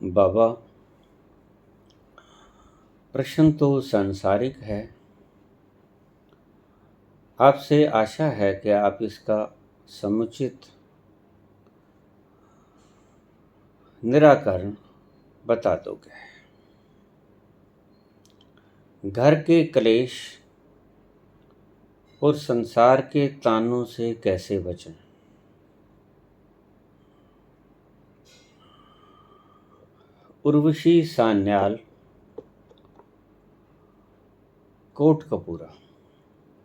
बाबा, प्रश्न तो सांसारिक है। आपसे आशा है कि आप इसका समुचित निराकरण बता दोगे। घर के क्लेश और संसार के तानों से कैसे बचें? उर्वशी सान्याल, कोटकपूरा,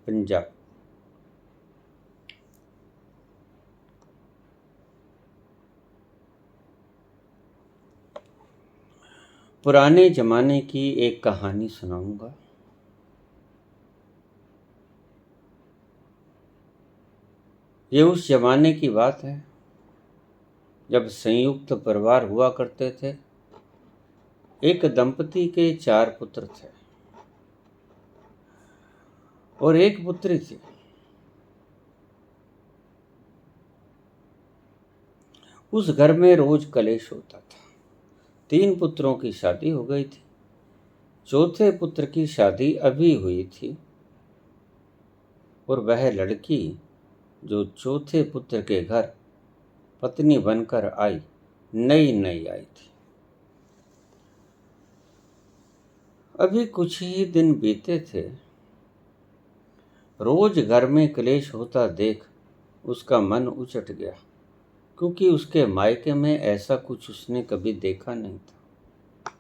पंजाब। पुराने जमाने की एक कहानी सुनाऊंगा। ये उस जमाने की बात है जब संयुक्त परिवार हुआ करते थे। एक दंपति के 4 पुत्र थे और एक पुत्री थी। उस घर में रोज कलेश होता था। 3 पुत्रों की शादी हो गई थी। चौथे पुत्र की शादी अभी हुई थी और वह लड़की जो चौथे पुत्र के घर पत्नी बनकर आई, नई नई आई थी। अभी कुछ ही दिन बीते थे। रोज घर में क्लेश होता देख उसका मन उचट गया, क्योंकि उसके मायके में ऐसा कुछ उसने कभी देखा नहीं था।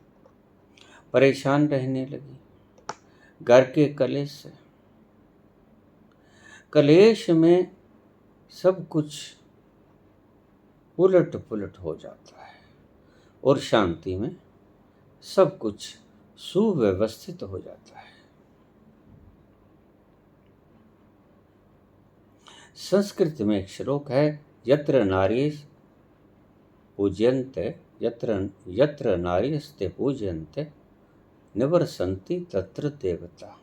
परेशान रहने लगी घर के कलेश से। कलेश में सब कुछ उलट पुलट हो जाता है और शांति में सब कुछ सुव्यवस्थित हो जाता है। संस्कृत में एक श्लोक है, यत्र नारीस् पूज्यन्ते यत्र नारीस्ते पूज्यन्ते निवर्सन्ति तत्र देवता।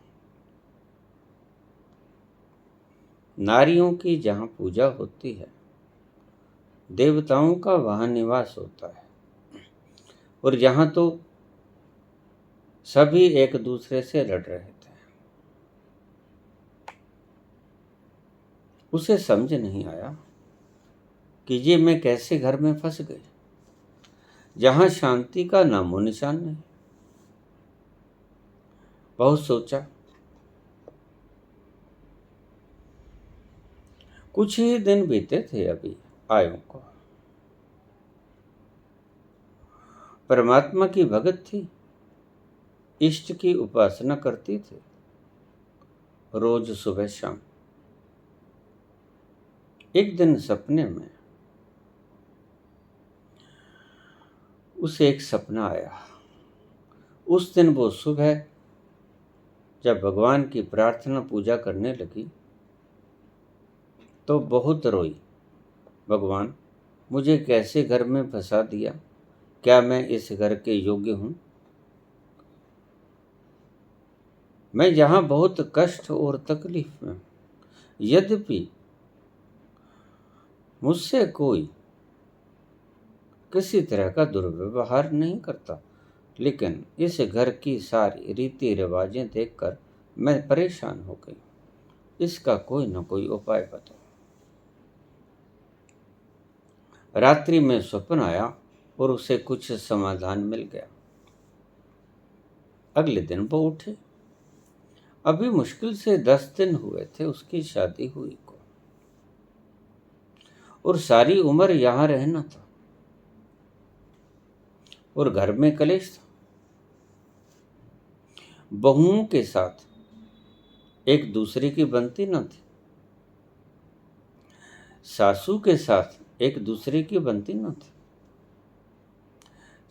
नारियों की जहाँ पूजा होती है, देवताओं का वहाँ निवास होता है। और जहाँ तो सभी एक दूसरे से लड़ रहे थे। उसे समझ नहीं आया कि ये मैं कैसे घर में फंस गई, जहाँ शांति का नामो निशान नहीं। बहुत सोचा। कुछ ही दिन बीते थे अभी आयों को। परमात्मा की भगत थी, इष्ट की उपासना करती थी रोज सुबह शाम। एक दिन सपने में उसे एक सपना आया। उस दिन वो सुबह जब भगवान की प्रार्थना पूजा करने लगी तो बहुत रोई। भगवान, मुझे कैसे घर में फंसा दिया? क्या मैं इस घर के योग्य हूँ? मैं यहाँ बहुत कष्ट और तकलीफ में, यद्यपि मुझसे कोई किसी तरह का दुर्व्यवहार नहीं करता, लेकिन इस घर की सारी रीति रिवाजें देखकर मैं परेशान हो गई। इसका कोई न कोई उपाय बताओ। रात्रि में स्वप्न आया और उसे कुछ समाधान मिल गया। अगले दिन वो उठे। अभी मुश्किल से 10 दिन हुए थे उसकी शादी हुई को, और सारी उम्र यहाँ रहना था और घर में कलेश था। बहुओं के साथ एक दूसरे की बनती न थी। सासू के साथ एक दूसरे की बनती न थी।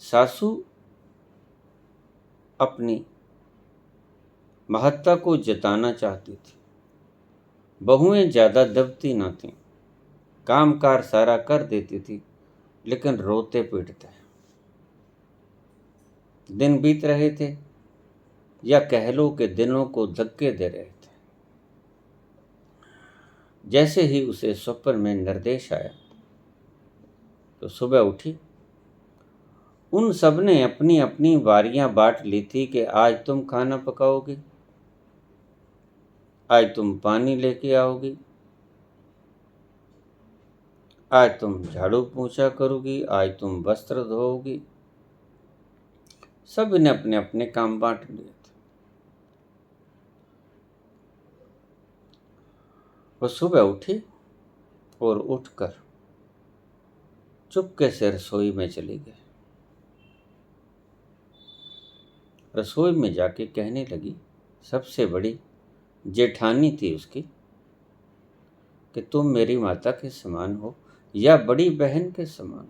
सासू अपनी महत्ता को जताना चाहती थी। बहुएं ज्यादा दबती न थीं। कामकार सारा कर देती थी, लेकिन रोते पीटते। दिन बीत रहे थे, या कह लो कि दिनों को धक्के दे रहे थे। जैसे ही उसे स्वप्न में निर्देश आया तो सुबह उठी उन सब ने अपनी अपनी बारियां बांट ली थी कि आज तुम खाना पकाओगे, आज तुम पानी लेके आओगी, आज तुम झाड़ू पोंछा करोगी, आज तुम वस्त्र धोओगी। सब ने अपने अपने काम बांट लिए थे। वो सुबह उठी और उठकर चुपके से रसोई में चली गई। रसोई में जाके कहने लगी, सबसे बड़ी जेठानी थी उसकी, कि तुम मेरी माता के समान हो या बड़ी बहन के समान।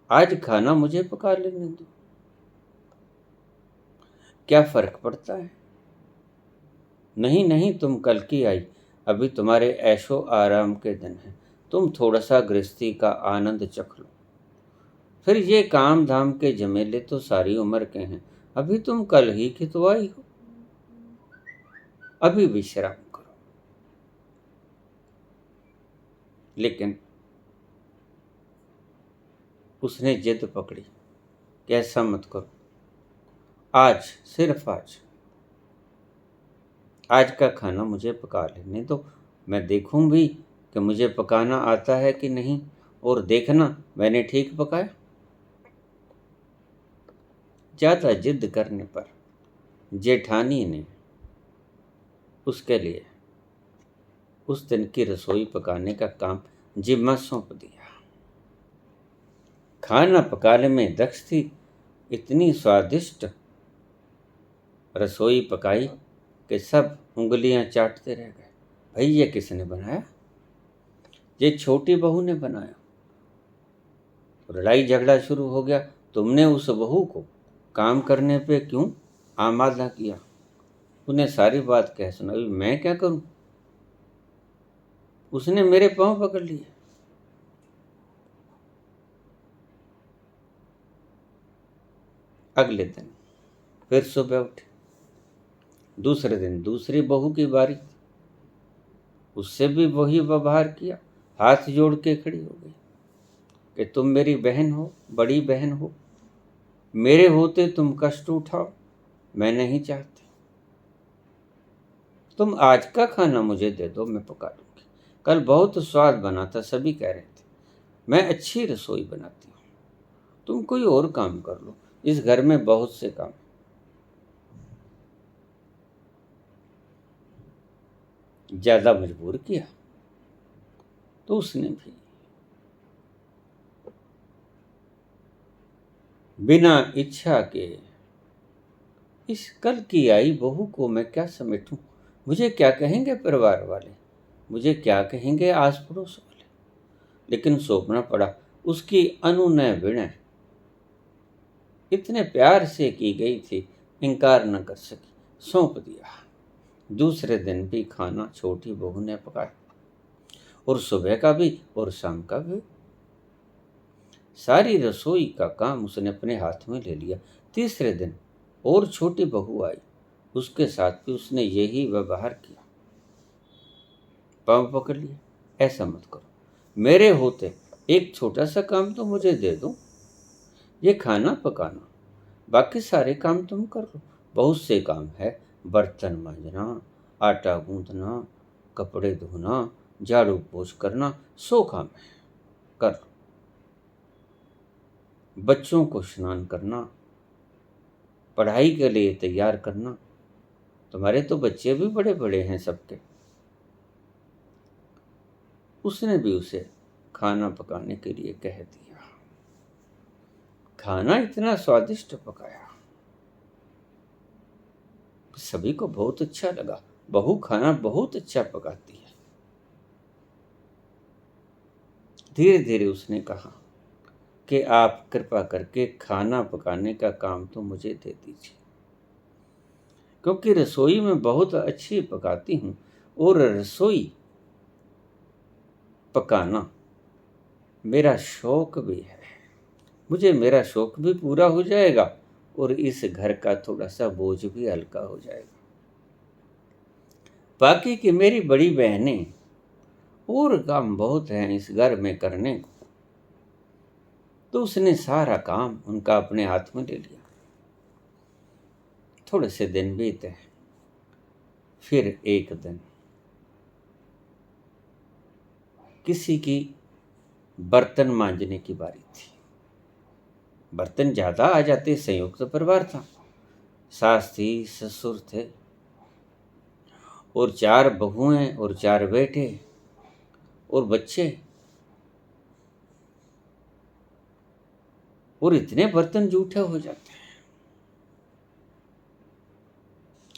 आज खाना मुझे पका लेने दो, क्या फर्क पड़ता है। नहीं नहीं, तुम कल की आई, अभी तुम्हारे ऐशो आराम के दिन हैं, तुम थोड़ा सा गृहस्थी का आनंद चख लो। फिर ये काम धाम के झमेले तो सारी उम्र के हैं, अभी तुम कल ही की तो आई हो, अभी विश्राम करो। लेकिन उसने जिद पकड़ी कि ऐसा मत करो, आज सिर्फ आज का खाना मुझे पका लेने दो, मैं देखूं भी कि मुझे पकाना आता है कि नहीं, और देखना मैंने ठीक पकाया। ज़्यादा जिद करने पर जेठानी ने उसके लिए उस दिन की रसोई पकाने का काम जिम्मा सौंप दिया। खाना पकाने में दक्ष थी, इतनी स्वादिष्ट रसोई पकाई कि सब उंगलियां चाटते रह गए। भाई ये किसने बनाया? ये छोटी बहू ने बनाया। लड़ाई झगड़ा शुरू हो गया, तुमने उस बहू को काम करने पे क्यों आमादा किया? उन्हें सारी बात कह सुनाई। मैं क्या करूं? उसने मेरे पांव पकड़ लिए। अगले दिन फिर सुबह उठे, दूसरे दिन दूसरी बहू की बारी, उससे भी वही व्यवहार किया, हाथ जोड़ के खड़ी हो गई कि तुम मेरी बहन हो, बड़ी बहन हो, मेरे होते तुम कष्ट उठाओ, मैं नहीं चाहती। तुम आज का खाना मुझे दे दो, मैं पका दूंगी। कल बहुत स्वाद बना था, सभी कह रहे थे मैं अच्छी रसोई बनाती हूँ। तुम कोई और काम कर लो, इस घर में बहुत से काम। ज्यादा मजबूर किया तो उसने भी बिना इच्छा के, इस कल की आई बहू को मैं क्या समेटूं? मुझे क्या कहेंगे परिवार वाले, मुझे क्या कहेंगे आस पड़ोस वाले? लेकिन सौंपना पड़ा। उसकी अनुनय विनय इतने प्यार से की गई थी, इनकार न कर सकी, सौंप दिया। दूसरे दिन भी खाना छोटी बहू ने पकाया, और सुबह का भी और शाम का भी। सारी रसोई का काम उसने अपने हाथ में ले लिया। तीसरे दिन और छोटी बहू आई, उसके साथ भी उसने यही व्यवहार किया, पांव पकड़ लिया। ऐसा मत करो, मेरे होते एक छोटा सा काम तो मुझे दे दो, ये खाना पकाना, बाकी सारे काम तुम कर लो। बहुत से काम है, बर्तन मांजना, आटा गूंथना, कपड़े धोना, झाड़ू पोछ करना, 100 काम है, कर लो। बच्चों को स्नान करना, पढ़ाई के लिए तैयार करना, तुम्हारे तो बच्चे भी बड़े बड़े हैं सबके। उसने भी उसे खाना पकाने के लिए कह दिया। खाना इतना स्वादिष्ट पकाया, सभी को बहुत अच्छा लगा। बहू खाना बहुत अच्छा पकाती है। धीरे धीरे उसने कहा कि आप कृपा करके खाना पकाने का काम तो मुझे दे दीजिए, क्योंकि रसोई में बहुत अच्छी पकाती हूँ, और रसोई पकाना मेरा शौक भी है। मुझे मेरा शौक भी पूरा हो जाएगा, और इस घर का थोड़ा सा बोझ भी हल्का हो जाएगा। बाकी की मेरी बड़ी बहनें, और काम बहुत हैं इस घर में करने को, तो उसने सारा काम उनका अपने हाथ में ले लिया। थोड़े से दिन बीते, फिर एक दिन किसी की बर्तन मांजने की बारी थी। बर्तन ज्यादा आ जाते, संयुक्त परिवार था, सास थी, ससुर थे और 4 बहुएं और 4 बेटे और बच्चे, और इतने बर्तन जूठे हो जाते हैं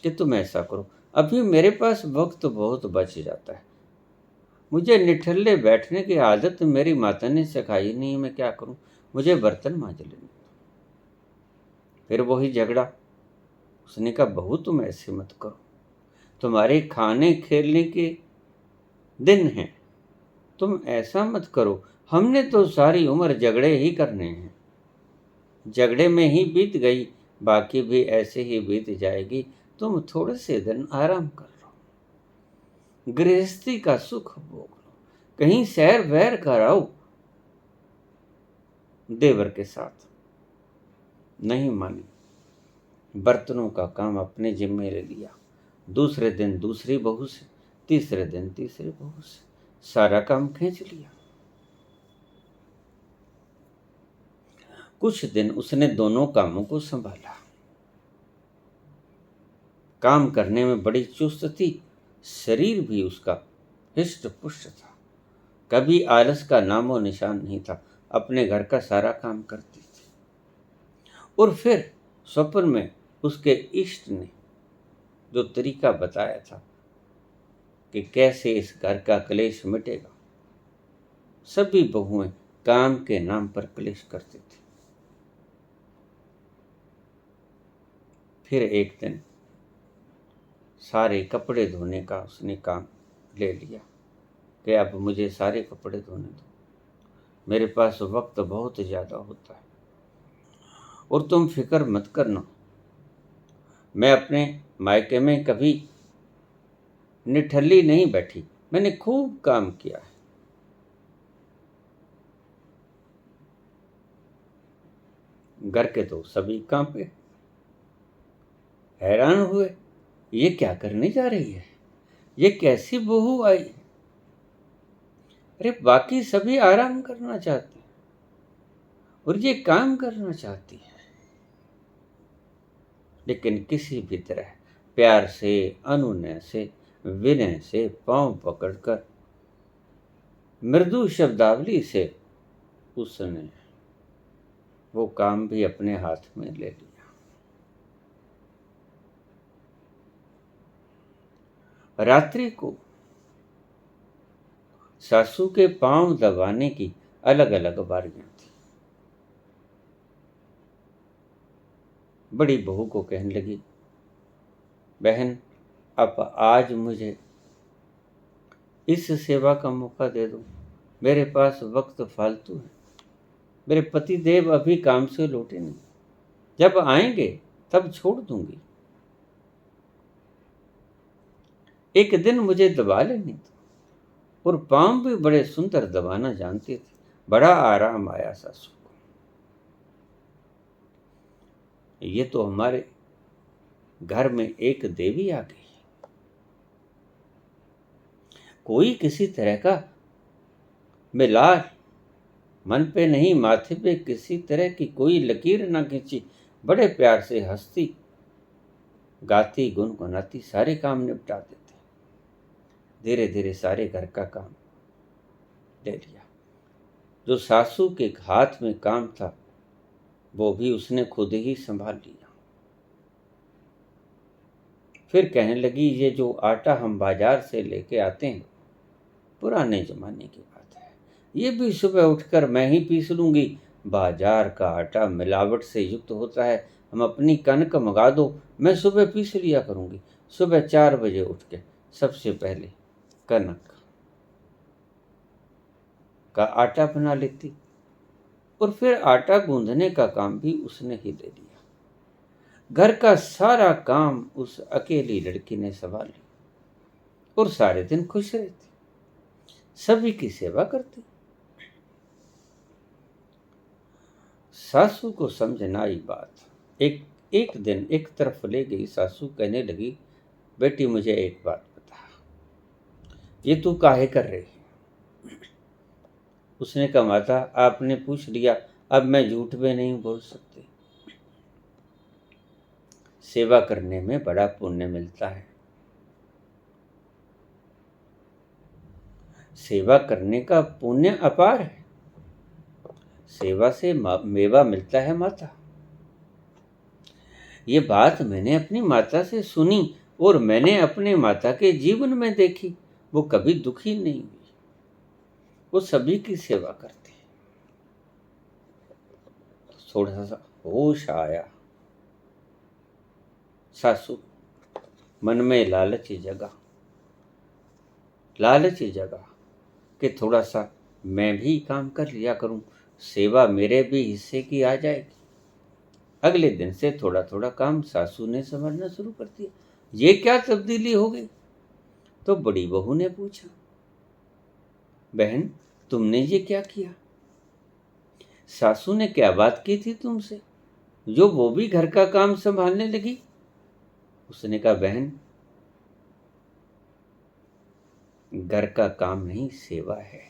कि तुम ऐसा करो, अभी मेरे पास वक्त बहुत बच जाता है, मुझे निठल्ले बैठने की आदत मेरी माता ने सिखाई नहीं, मैं क्या करूं, मुझे बर्तन मांज लेने। फिर वही झगड़ा। उसने कहा बहू तुम ऐसे मत करो, तुम्हारे खाने खेलने के दिन हैं, तुम ऐसा मत करो, हमने तो सारी उम्र झगड़े ही करने हैं, झगड़े में ही बीत गई, बाकी भी ऐसे ही बीत जाएगी, तुम थोड़े से दिन आराम कर लो, गृहस्थी का सुख भोग लो, कहीं सैर वैर कराओ देवर के साथ। नहीं मानी, बर्तनों का काम अपने जिम्मे ले लिया। दूसरे दिन दूसरी बहू से, तीसरे दिन तीसरी बहू से सारा काम खींच लिया। कुछ दिन उसने दोनों कामों को संभाला। काम करने में बड़ी चुस्त थी, शरीर भी उसका हिष्ट पुष्ट था, कभी आलस का नामो निशान नहीं था, अपने घर का सारा काम करती थी। और फिर स्वप्न में उसके इष्ट ने जो तरीका बताया था कि कैसे इस घर का क्लेश मिटेगा, सभी बहुएं काम के नाम पर क्लेश करती थी। फिर एक दिन सारे कपड़े धोने का उसने काम ले लिया कि अब मुझे सारे कपड़े धोने दो, मेरे पास वक्त बहुत ज़्यादा होता है, और तुम फिक्र मत करना, मैं अपने मायके में कभी निठल्ली नहीं बैठी, मैंने खूब काम किया है। घर के तो सभी कांपे, हैरान हुए, ये क्या करने जा रही है, ये कैसी बहू आई। अरे बाकी सभी आराम करना चाहते हैं और ये काम करना चाहती है, लेकिन किसी भी तरह प्यार से, अनुनय से, विनय से पांव पकड़कर मृदु शब्दावली से उसने वो काम भी अपने हाथ में ले लिया। रात्रि को सासू के पांव दबाने की अलग अलग बारियां थी। बड़ी बहू को कहने लगी, बहन अब आज मुझे इस सेवा का मौका दे दो, मेरे पास वक्त फालतू है, मेरे पति देव अभी काम से लौटे नहीं, जब आएंगे तब छोड़ दूंगी, एक दिन मुझे दबा लेने दो। और पांव भी बड़े सुंदर दबाना जानती थी, बड़ा आराम आया सासू को। ये तो हमारे घर में एक देवी आ गई, कोई किसी तरह का मिलाल मन पे नहीं, माथे पे किसी तरह की कोई लकीर ना खींची, बड़े प्यार से हंसती गाती गुनगुनाती सारे काम निपटा देते। धीरे धीरे सारे घर का काम ले लिया। जो सासू के हाथ में काम था वो भी उसने खुद ही संभाल लिया। फिर कहने लगी, ये जो आटा हम बाजार से लेके आते हैं पुराने जमाने की बात है, ये भी सुबह उठकर मैं ही पीस लूंगी, बाजार का आटा मिलावट से युक्त होता है, हम अपनी कनक मंगा दो, मैं सुबह पीस लिया करूंगी, सुबह 4 बजे उठ के सबसे पहले कनक का आटा बना लेती और फिर आटा गूंदने का काम भी उसने ही ले लिया। घर का सारा काम उस अकेली लड़की ने संभाल लिया और सारे दिन खुश रहती, सभी की सेवा करती। सासू को समझ न आई बात। एक एक दिन एक तरफ ले गई सासू, कहने लगी, बेटी मुझे एक बात बता, ये तू काहे कर रही है? उसने कहा, माता आपने पूछ लिया, अब मैं झूठ में नहीं बोल सकती। सेवा करने में बड़ा पुण्य मिलता है। सेवा करने का पुण्य अपार है। सेवा से मेवा मिलता है माता। ये बात मैंने अपनी माता से सुनी और मैंने अपने माता के जीवन में देखी। वो कभी दुखी नहीं हुई, वो सभी की सेवा करती है। थोड़ा सा होश आया, सासू मन में लालच जगा कि थोड़ा सा मैं भी काम कर लिया करूं, सेवा मेरे भी हिस्से की आ जाएगी। अगले दिन से थोड़ा थोड़ा काम सासू ने संभालना शुरू कर दिया। ये क्या तब्दीली हो गई? तो बड़ी बहू ने पूछा, बहन तुमने ये क्या किया? सासू ने क्या बात की थी तुमसे जो वो भी घर का काम संभालने लगी? उसने कहा, बहन घर का काम नहीं, सेवा है।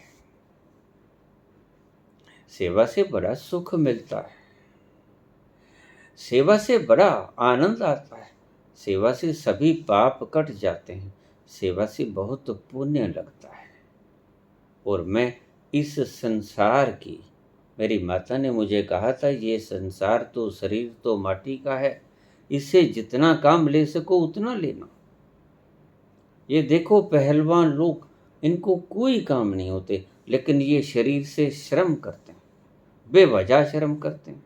सेवा से बड़ा सुख मिलता है, सेवा से बड़ा आनंद आता है, सेवा से सभी पाप कट जाते हैं, सेवा से बहुत पुण्य लगता है। और मैं इस संसार की, मेरी माता ने मुझे कहा था, ये संसार तो शरीर तो माटी का है, इससे जितना काम ले सको उतना लेना। ये देखो पहलवान लोग, इनको कोई काम नहीं होते, लेकिन ये शरीर से श्रम करते हैं, बेवजह श्रम करते हैं।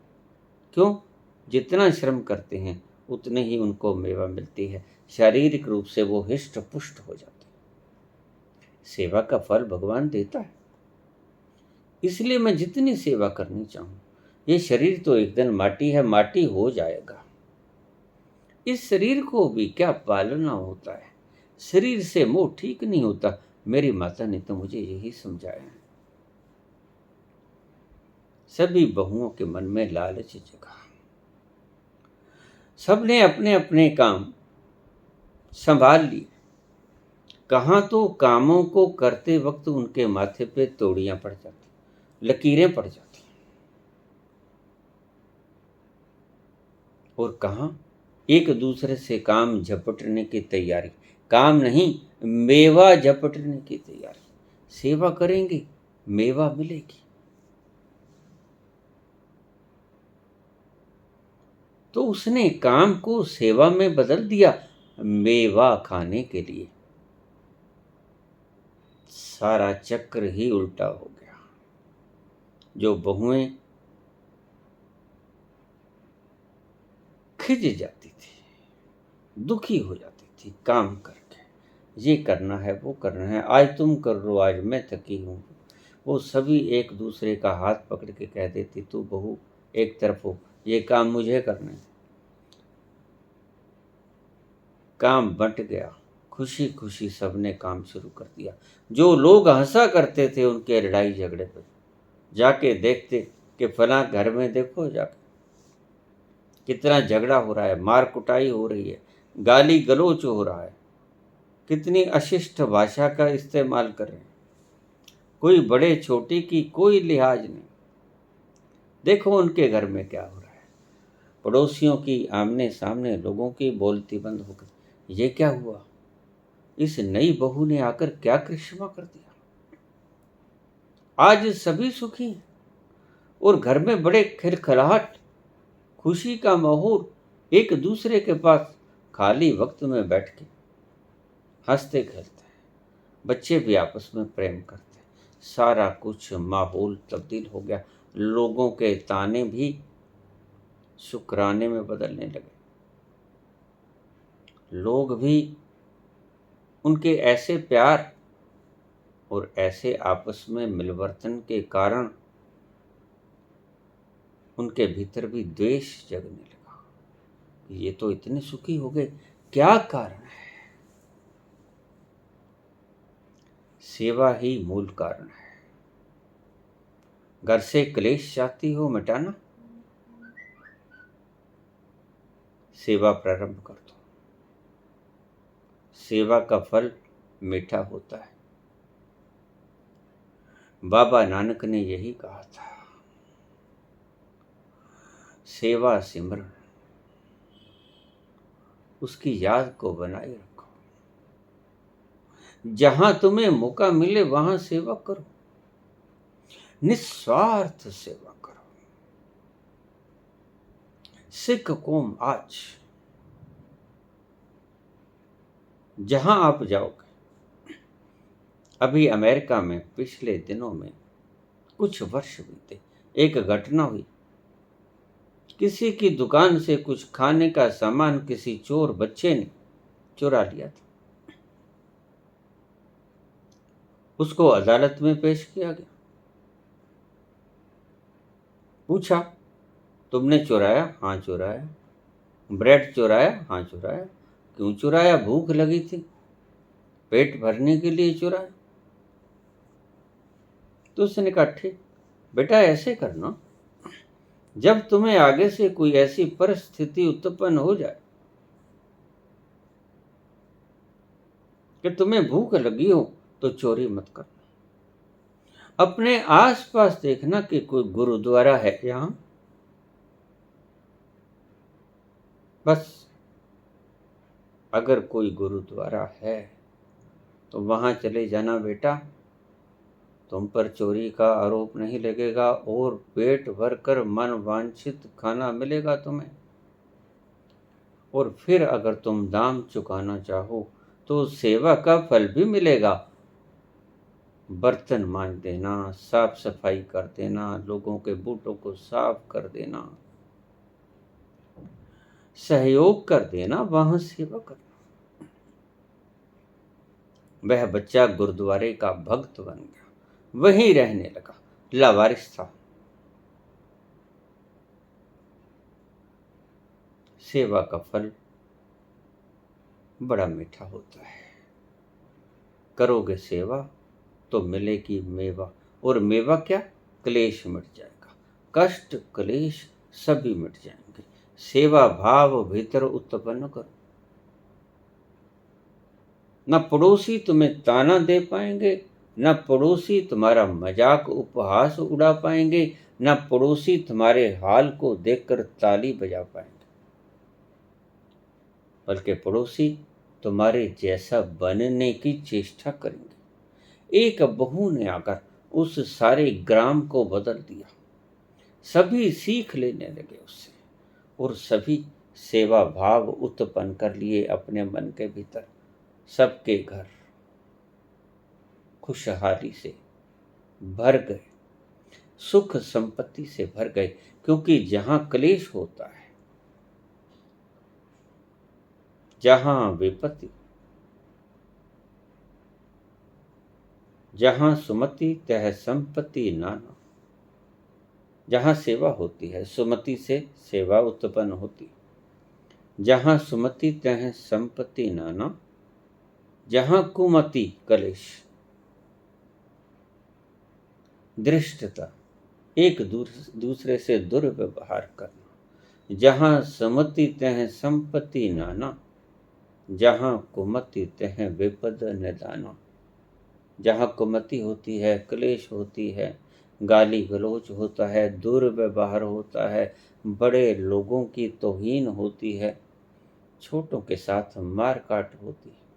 क्यों? जितना श्रम करते हैं उतने ही उनको मेवा मिलती है, शारीरिक रूप से वो हिष्ट पुष्ट हो जाते हैं। सेवा का फल भगवान देता है, इसलिए मैं जितनी सेवा करनी चाहूं। ये शरीर तो एक दिन माटी है, माटी हो जाएगा। इस शरीर को भी क्या पालना होता है, शरीर से मोह ठीक नहीं होता। मेरी माता ने तो मुझे यही समझाया है। सभी बहुओं के मन में लालच जगा, सबने अपने अपने काम संभाल लिए। कहाँ तो कामों को करते वक्त उनके माथे पे तोड़ियां पड़ जाती, लकीरें पड़ जाती, और कहाँ एक दूसरे से काम झपटने की तैयारी। काम नहीं, मेवा झपटने की तैयारी। सेवा करेंगे, मेवा मिलेगी। तो उसने काम को सेवा में बदल दिया, मेवा खाने के लिए। सारा चक्र ही उल्टा हो गया। जो बहुएं खिज जाती थी, दुखी हो जाती थी काम करके, ये करना है वो करना है, आज तुम कर लो, आज मैं थकी हूँ, वो सभी एक दूसरे का हाथ पकड़ के कह देती, तू बहू एक तरफ हो, ये काम मुझे करना है। काम बंट गया, खुशी खुशी सबने काम शुरू कर दिया। जो लोग हंसा करते थे उनके लड़ाई झगड़े पे जाके देखते कि फला घर में देखो जाके कितना झगड़ा हो रहा है, मार कुटाई हो रही है, गाली गलौच हो रहा है, कितनी अशिष्ट भाषा का इस्तेमाल कर रहे हैं। कोई बड़े छोटे की कोई लिहाज नहीं। देखो उनके घर में क्या हो रहा है, पड़ोसियों की आमने सामने लोगों की बोलती बंद हो गई। ये क्या हुआ? इस नई बहू ने आकर क्या करिश्मा कर दिया? आज सभी सुखी हैं और घर में बड़े खिलखिलाहट, खुशी का माहौल, एक दूसरे के पास खाली वक्त में बैठ के हंसते खेलते हैं, बच्चे भी आपस में प्रेम करते हैं। सारा कुछ माहौल तब्दील हो गया। लोगों के ताने भी शुक्राने में बदलने लगे। लोग भी उनके ऐसे प्यार और ऐसे आपस में मिलवर्तन के कारण उनके भीतर भी द्वेष जगने लगा। ये तो इतने सुखी हो गए, क्या कारण है? सेवा ही मूल कारण है। घर से क्लेश चाहती हो मिटाना, सेवा प्रारंभ कर दो। सेवा का फल मीठा होता है। बाबा नानक ने यही कहा था, सेवा सिमरन, उसकी याद को बनाए रखो। जहां तुम्हें मौका मिले वहां सेवा करो, निस्वार्थ सेवा करो। सिख कौम आज जहां आप जाओगे, अभी अमेरिका में पिछले दिनों में कुछ वर्ष बीते, एक घटना हुई। किसी की दुकान से कुछ खाने का सामान किसी चोर बच्चे ने चुरा लिया था। उसको अदालत में पेश किया गया। पूछा, तुमने चुराया? हाँ चुराया। ब्रेड चुराया? हाँ चुराया। क्यों चुराया? भूख लगी थी, पेट भरने के लिए चुराया। तो उसने कहा, ठीक बेटा, ऐसे करना, जब तुम्हें आगे से कोई ऐसी परिस्थिति उत्पन्न हो जाए कि तुम्हें भूख लगी हो, तो चोरी मत करना। अपने आसपास देखना कि कोई गुरुद्वारा है यहां, बस अगर कोई गुरुद्वारा है तो वहां चले जाना बेटा, तुम पर चोरी का आरोप नहीं लगेगा और पेट भरकर मन वांछित खाना मिलेगा तुम्हें। और फिर अगर तुम दाम चुकाना चाहो तो सेवा का फल भी मिलेगा। बर्तन मांज देना, साफ सफाई कर देना, लोगों के बूटों को साफ कर देना, सहयोग कर देना, वहां सेवा करना। वह बच्चा गुरुद्वारे का भक्त बन गया, वहीं रहने लगा, लावारिस था। सेवा का फल बड़ा मीठा होता है। करोगे सेवा तो मिलेगी मेवा, और मेवा क्या? क्लेश मिट जाएगा, कष्ट क्लेश सभी मिट जाएंगे। सेवा भाव भीतर उत्पन्न करो। न पड़ोसी तुम्हें ताना दे पाएंगे, न पड़ोसी तुम्हारा मजाक उपहास उड़ा पाएंगे, न पड़ोसी तुम्हारे हाल को देखकर ताली बजा पाएंगे, बल्कि पड़ोसी तुम्हारे जैसा बनने की चेष्टा करेंगे। एक बहू ने आकर उस सारे ग्राम को बदल दिया। सभी सीख लेने लगे उससे, और सभी सेवा भाव उत्पन्न कर लिए अपने मन के भीतर। सबके घर खुशहाली से भर गए, सुख संपत्ति से भर गए, क्योंकि जहां क्लेश होता है, जहां विपत्ति, जहां सुमति तह संपत्ति नाना। जहां सेवा होती है, सुमति से सेवा उत्पन्न होती। जहां सुमति तह संपत्ति नाना, जहां कुमति कलेश, दृष्टता, एक दूसरे से दुर्व्यवहार करना। जहां सुमति तह संपत्ति नाना, जहां कुमति तह विपद निदाना। जहां कुमति होती है, क्लेश होती है, गाली गलौज होता है, दुर्व्यवहार होता है, बड़े लोगों की तौहीन होती है, छोटों के साथ मार काट होती है,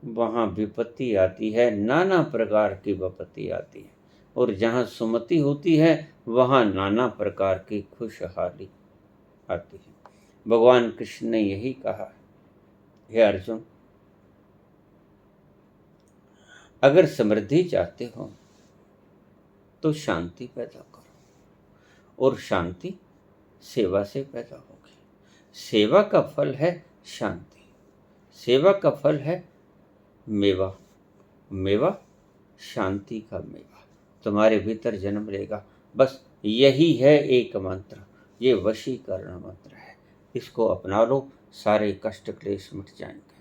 वहां विपत्ति आती है, नाना प्रकार की विपत्ति आती है। और जहां सुमति होती है, वहां नाना प्रकार की खुशहाली आती है। भगवान कृष्ण ने यही कहा, हे अर्जुन, अगर समृद्धि चाहते हो तो शांति पैदा करो, और शांति सेवा से पैदा होगी। सेवा का फल है शांति, सेवा का फल है मेवा, मेवा शांति का मेवा तुम्हारे भीतर जन्म लेगा। बस यही है एक मंत्र, ये वशीकरण मंत्र है। इसको अपना लो, सारे कष्ट क्लेश मिट जाएंगे।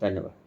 धन्यवाद।